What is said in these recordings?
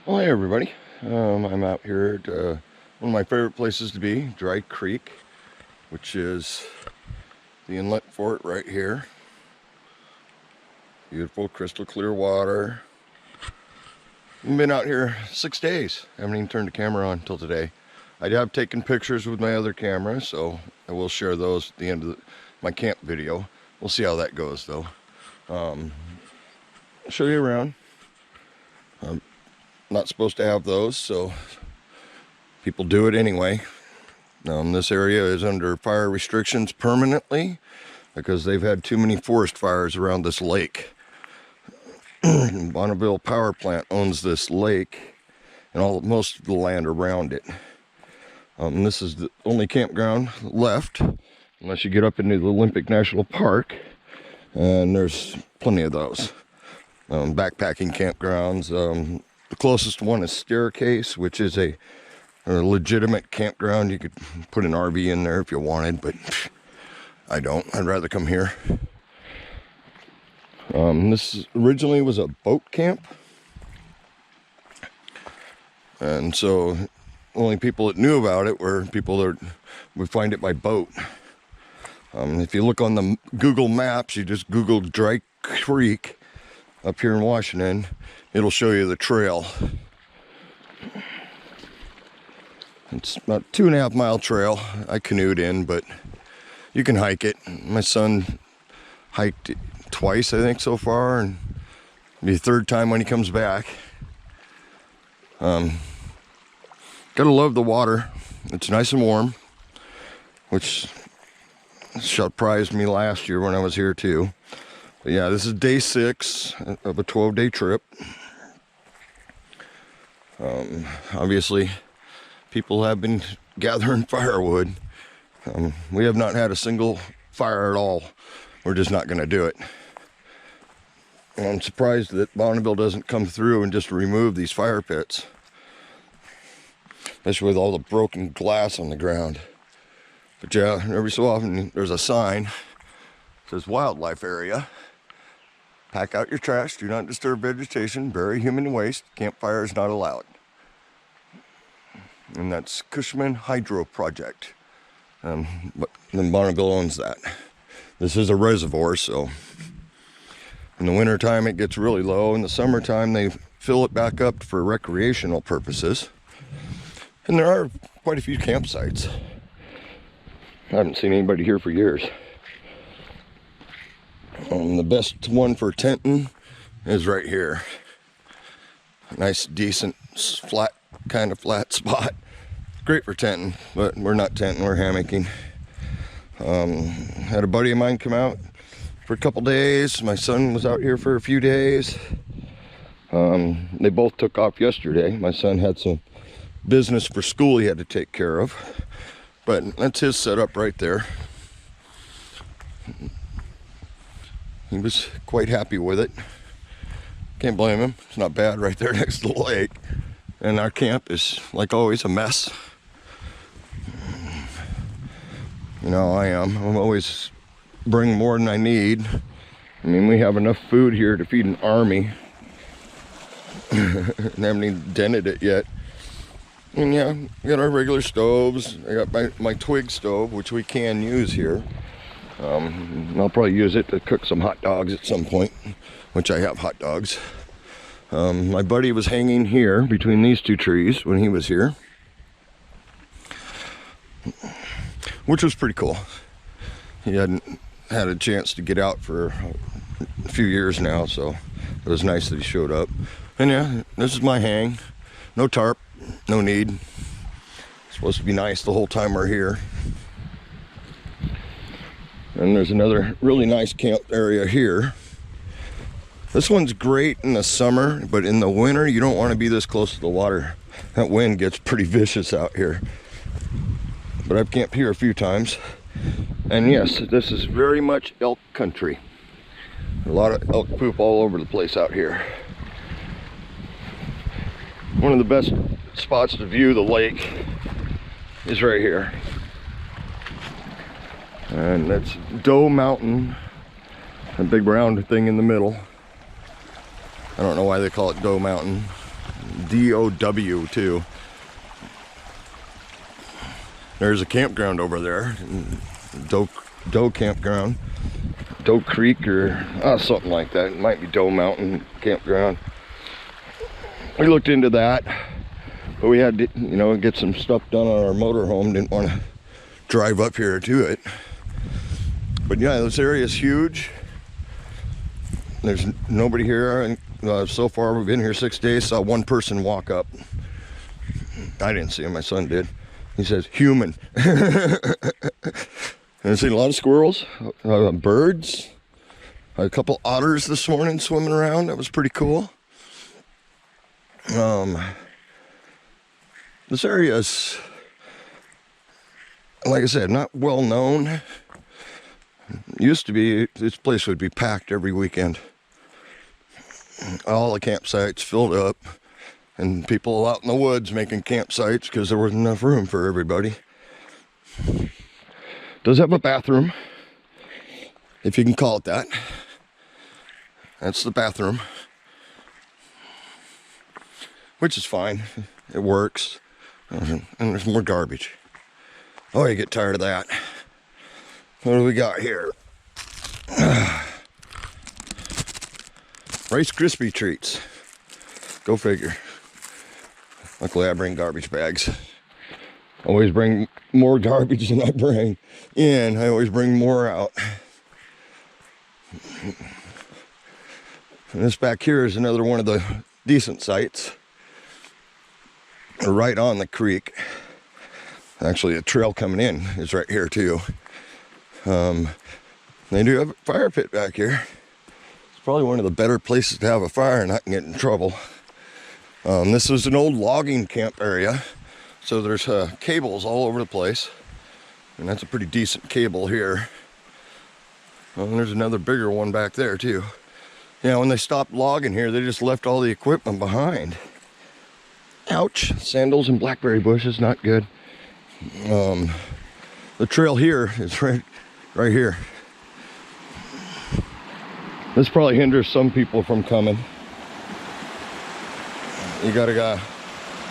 Well, hey everybody. I'm out here at one of my favorite places to be, Dry Creek, which is the inlet for it right here. Beautiful crystal clear water. I've been out here 6 days. I haven't even turned the camera on until today. I have taken pictures with my other camera, so I will share those at the end of my camp video. We'll see how that goes though. I'll show you around. Not supposed to have those, so people do it anyway. This area is under fire restrictions permanently because they've had too many forest fires around this lake. Bonneville Power Plant owns this lake and most of the land around it. This is the only campground left, unless you get up into the Olympic National Park, and there's plenty of those. Backpacking campgrounds. The closest one is Staircase, which is a legitimate campground. You could put an RV in there if you wanted, but I don't. I'd rather come here. This originally was a boat camp, and so only people that knew about it were people that would find it by boat. If you look on the Google Maps, you just Google Dry Creek up here in Washington, it'll show you the trail. It's about a 2.5 mile trail. I canoed in, but you can hike it. My son hiked it twice, I think, so far, and it'll be the third time when he comes back. Gotta love the water. It's nice and warm, which surprised me last year when I was here too. But yeah, this is day 6 of a 12-day trip. Obviously, people have been gathering firewood. We have not had a single fire at all. We're just not going to do it. And I'm surprised that Bonneville doesn't come through and just remove these fire pits, especially with all the broken glass on the ground. But yeah, every so often there's a sign that says wildlife area. Pack out your trash, do not disturb vegetation, bury human waste, campfire is not allowed. And that's Cushman Hydro Project. But then Bonneville owns that. This is a reservoir, so in the wintertime it gets really low. In the summertime they fill it back up for recreational purposes. And there are quite a few campsites. I haven't seen anybody here for years. The best one for tenting is right here. Nice, decent, flat spot. Great for tenting, but we're not tenting, we're hammocking. Had a buddy of mine come out for a couple days. My son was out here for a few days. They both took off yesterday. My son had some business for school he had to take care of, but that's his setup right there. He was quite happy with it. Can't blame him. It's not bad right there next to the lake. And our camp is, like always, a mess. You know, I'm always bring more than I need. I mean, we have enough food here to feed an army. I haven't even dented it yet. And yeah, we got our regular stoves. I got my twig stove, which we can use here. I'll probably use it to cook some hot dogs at some point, which I have hot dogs. My buddy was hanging here between these two trees when he was here, which was pretty cool. He hadn't had a chance to get out for a few years now, so it was nice that he showed up. And yeah, this is my hang. No tarp, no need. It's supposed to be nice the whole time we're here. And there's another really nice camp area here. This one's great in the summer, but in the winter, you don't want to be this close to the water. That wind gets pretty vicious out here. But I've camped here a few times. And yes, this is very much elk country. A lot of elk poop all over the place out here. One of the best spots to view the lake is right here. And that's Doe Mountain, a big round thing in the middle. I don't know why they call it Doe Mountain. DOW too. There's a campground over there, Doe Campground, Doe Creek or something like that. It might be Doe Mountain Campground. We looked into that, but we had to, you know, get some stuff done on our motorhome. Didn't want to drive up here to it. But yeah, this area is huge. There's nobody here, and so far we've been here 6 days. Saw one person walk up. I didn't see him, my son did. He says, human. And I've seen a lot of squirrels, birds, a couple otters this morning swimming around. That was pretty cool. This area is, like I said, not well known. Used to be, this place would be packed every weekend. All the campsites filled up, and people out in the woods making campsites because there wasn't enough room for everybody. Does have a bathroom, if you can call it that. That's the bathroom, which is fine. It works. And there's more garbage. Oh, you get tired of that. What do we got here? Rice Krispie treats. Go figure. Luckily I bring garbage bags. Always bring more garbage than I bring in. I always bring more out. And this back here is another one of the decent sites. Right on the creek. Actually, a trail coming in is right here too. They do have a fire pit back here. It's probably one of the better places to have a fire and not get in trouble. This was an old logging camp area, so there's cables all over the place, and that's a pretty decent cable here. And there's another bigger one back there too. Yeah, when they stopped logging here, they just left all the equipment behind. Ouch! Sandals and blackberry bushes, not good. The trail here is right here. This probably hinders some people from coming. You gotta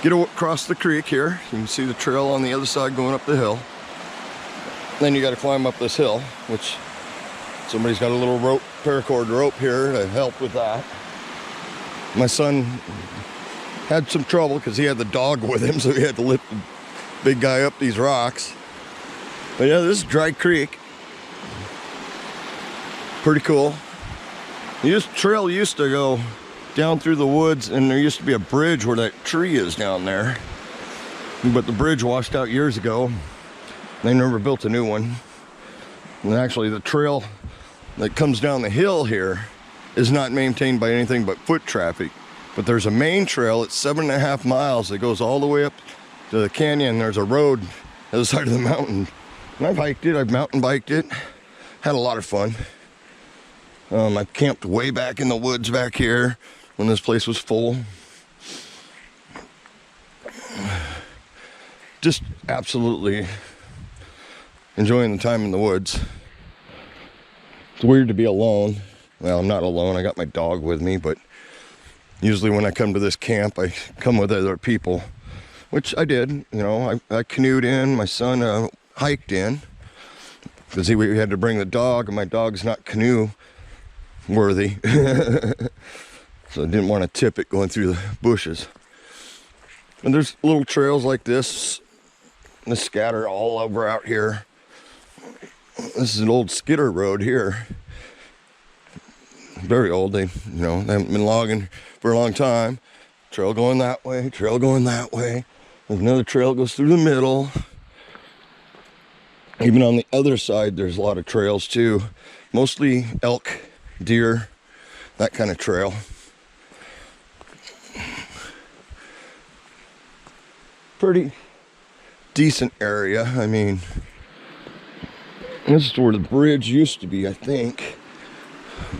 get across the creek here. You can see the trail on the other side going up the hill. Then you gotta climb up this hill, which somebody's got a little rope, paracord rope here to help with that. My son had some trouble because he had the dog with him, so he had to lift the big guy up these rocks. But yeah, this is Dry Creek. Pretty cool. This trail used to go down through the woods, and there used to be a bridge where that tree is down there. But the bridge washed out years ago. They never built a new one. And actually the trail that comes down the hill here is not maintained by anything but foot traffic. But there's a main trail, it's 7.5 miles that goes all the way up to the canyon. There's a road on the other side of the mountain. And I've hiked it, I've mountain biked it, had a lot of fun. I camped way back in the woods back here when this place was full. Just absolutely enjoying the time in the woods. It's weird to be alone. Well, I'm not alone, I got my dog with me, but usually when I come to this camp, I come with other people, which I did. You know, I canoed in, my son hiked in, because we had to bring the dog, and my dog's not canoe worthy. So I didn't want to tip it going through the bushes. And there's little trails like this scattered all over out here. This is an old skidder road here. Very old. They haven't been logging for a long time. Trail going that way, trail going that way. There's another trail goes through the middle. Even on the other side, there's a lot of trails too. Mostly elk, deer, that kind of trail. Pretty decent area. I mean, this is where the bridge used to be, I think.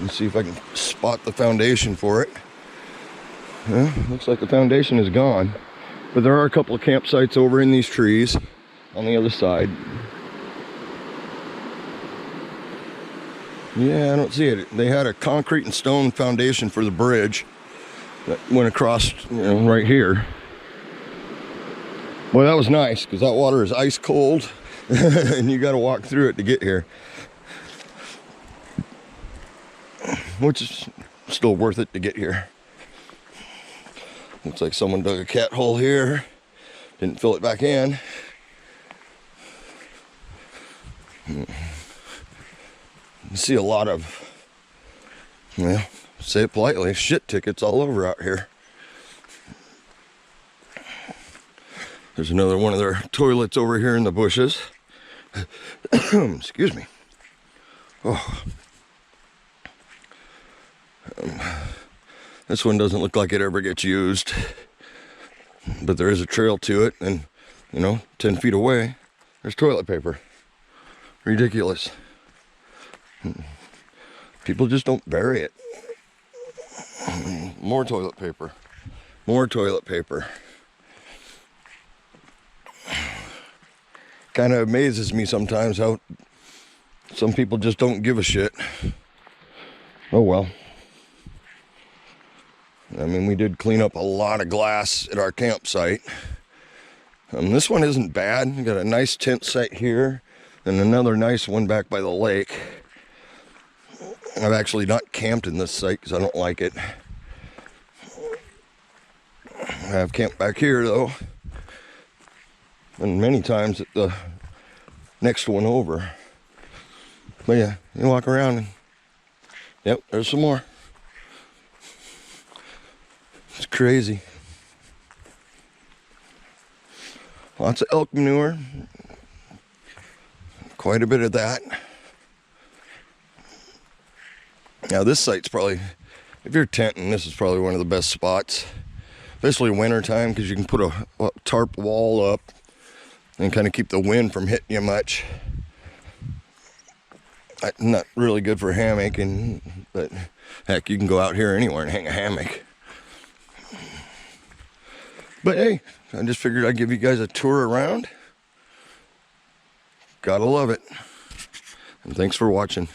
Let's see if I can spot the foundation for it. Yeah, looks like the foundation is gone. But there are a couple of campsites over in these trees on the other side. Yeah, I don't see it. They had a concrete and stone foundation for the bridge. that went across, right here. Boy, that was nice, because that water is ice cold and you got to walk through it to get here, which is still worth it to get here. Looks like someone dug a cat hole here, didn't fill it back in. You see a lot of, well, say it politely, shit tickets all over out here. There's another one of their toilets over here in the bushes. Excuse me. Oh. This one doesn't look like it ever gets used, but there is a trail to it, and 10 feet away, there's toilet paper. Ridiculous. People just don't bury it. More toilet paper. More toilet paper. Kind of amazes me sometimes how some people just don't give a shit. Oh well. I mean, we did clean up a lot of glass at our campsite. This one isn't bad. We got a nice tent site here and another nice one back by the lake. I've actually not camped in this site because I don't like it. I have camped back here though, and many times at the next one over. But yeah, you walk around and yep, there's some more. It's crazy. Lots of elk manure. Quite a bit of that. Now this site's probably, if you're tenting, this is probably one of the best spots. Especially winter time, because you can put a tarp wall up and kind of keep the wind from hitting you much. Not really good for hammocking, but heck, you can go out here anywhere and hang a hammock. But hey, I just figured I'd give you guys a tour around. Gotta love it. And thanks for watching.